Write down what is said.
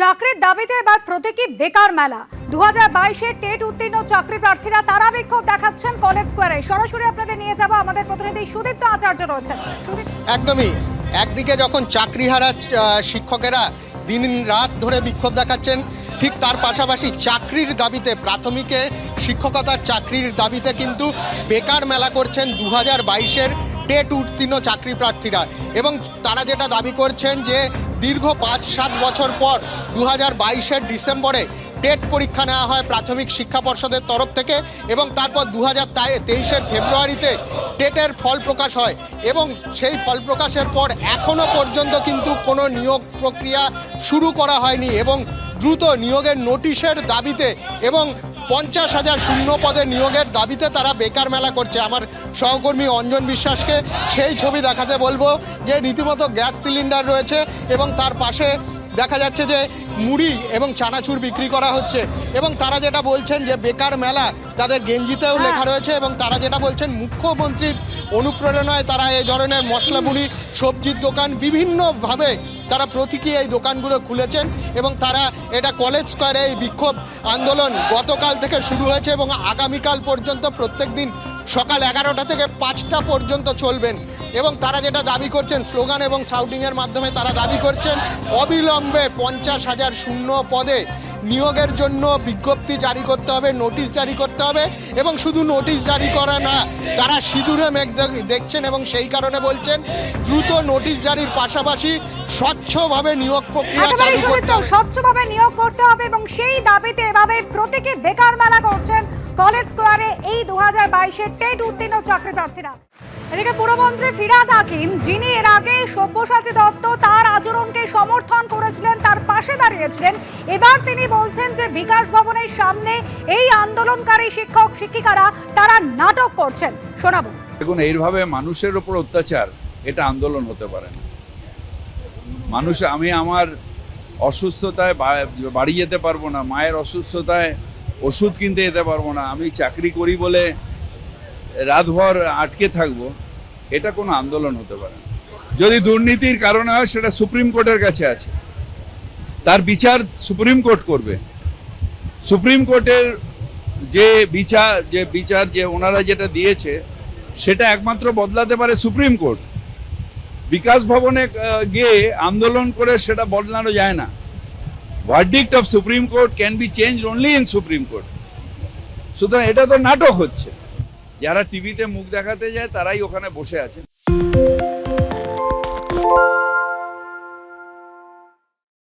চাকরির দাবিতে এবার প্রতীকী বেকার মেলা 2022-এ টেট উত্তীর্ণ চাকরি প্রার্থীরা তারা বিক্ষোভ দেখাচ্ছেন কলেজ স্কয়ারে। সরাসরি আপনাদের নিয়ে যাব, আমাদের প্রতিনিধি সুদীপ্ত আচার্য রয়েছেন। একদমই, একদিকে যখন চাকরিহারা শিক্ষকেরা দিন রাত ধরে বিক্ষোভ দেখাচ্ছেন, ঠিক তার পাশাপাশি চাকরির দাবিতে প্রাথমিকে শিক্ষকতার চাকরির দাবিতে কিন্তু বেকার মেলা করছেন 2022-এর টেট উত্তীর্ণ চাকরি প্রার্থীরা। এবং তারা যেটা দাবি করছেন যে দীর্ঘ 5-7 বছর পর 2022-এর ডিসেম্বরে টেট পরীক্ষা নেওয়া হয় প্রাথমিক শিক্ষা পর্ষদের তরফ থেকে, এবং তারপর 2023-এর ফেব্রুয়ারিতে টেটের ফল প্রকাশ হয়, এবং সেই ফল প্রকাশের পর এখনও পর্যন্ত কিন্তু কোনো নিয়োগ প্রক্রিয়া শুরু করা হয়নি, এবং দ্রুত নিয়োগের নোটিশের দাবিতে এবং 50,000 শূন্য পদে নিয়োগের দাবিতে তারা বেকার মেলা করছে। আমার সহকর্মী অঞ্জন বিশ্বাসকে সেই ছবি দেখাতে বলবো, যে রীতিমতো গ্যাস সিলিন্ডার রয়েছে এবং তার পাশে দেখা যাচ্ছে যে মুড়ি এবং চানাচুর বিক্রি করা হচ্ছে, এবং তারা যেটা বলছেন যে বেকার মেলা তাদের গেঞ্জিতেও লেখা রয়েছে, এবং তারা যেটা বলছেন মুখ্যমন্ত্রীর অনুপ্রেরণায় তারা এই ধরনের মশলা মুড়ি, সবজির দোকান বিভিন্নভাবে তারা প্রতীকী এই দোকানগুলো খুলেছেন, এবং তারা এটা কলেজ স্কয়ারে এই বিক্ষোভ আন্দোলন গতকাল থেকে শুরু হয়েছে এবং আগামীকাল পর্যন্ত প্রত্যেক দিন সকাল 11টা থেকে 5টা পর্যন্ত চলবেন। এবং তারা যেটা দাবি করছেন স্লোগান এবং শাউটিংয়ের মাধ্যমে তারা দাবি করছেন অবিলম্বে 50,000 শূন্য পদে নিয়োগের জন্য বিজ্ঞপ্তি জারি করতে হবে, নোটিশ জারি করতে হবে, এবং শুধু নোটিশ জারি করা না, তারা সিঁদুরে মেঘ দেখছেন এবং সেই কারণে বলছেন দ্রুত নোটিশ জারির পাশাপাশি স্বচ্ছভাবে নিয়োগ প্রক্রিয়া চালু করতে হবে। স্বচ্ছভাবে নিয়োগ করতে হবে এবং সেই দাবিতে এভাবে প্রতীকী বেকার মেলা করছেন কলেজ স্কয়ারে এই 2022-এর টেট উত্তীর্ণ চাকরি প্রার্থীরা। এদিকে পুরমন্ত্রী ফিরহাদ হাকিম, যিনি এর আগে সব্যসাচী দত্ত তার আচরণকে সমর্থন করেছিলেন, তার পাশে দাঁড়িয়েছিলেন, এবার তিনি বলছেন যে বিকাশ ভবনের সামনে এই আন্দোলনকারী শিক্ষক শিক্ষিকারা তারা নাটক করছেন। শোনাবো। দেখুন, এইভাবে মানুষের উপর অত্যাচার, এটা আন্দোলন হতে পারে না। আমি আমার অসুস্থতায় বাড়ি যেতে পারবো না, মায়ের অসুস্থতায় ওষুধ কিনতে যেতে পারবো না, আমি চাকরি করি বলে রাতভর আটকে থাকবো, এটা কোনো আন্দোলন হতে পারে না। যদি দুর্নীতির কারণে হয় সেটা সুপ্রিম কোর্টের কাছে আছে, তার বিচার সুপ্রিম কোর্ট করবে। সুপ্রিম কোর্টের যে বিচার যে ওনারা যেটা দিয়েছে সেটা একমাত্র বদলাতে পারে সুপ্রিম কোর্ট। বিকাশ ভবনে গিয়ে আন্দোলন করে সেটা বদলানো যায় না। Verdict of supreme court can be change only in supreme court. সুতরাং এটা তো নাটক হচ্ছে। যারা টিভিতে মুখ দেখাতে যায় তারাই ওখানে বসে আছে।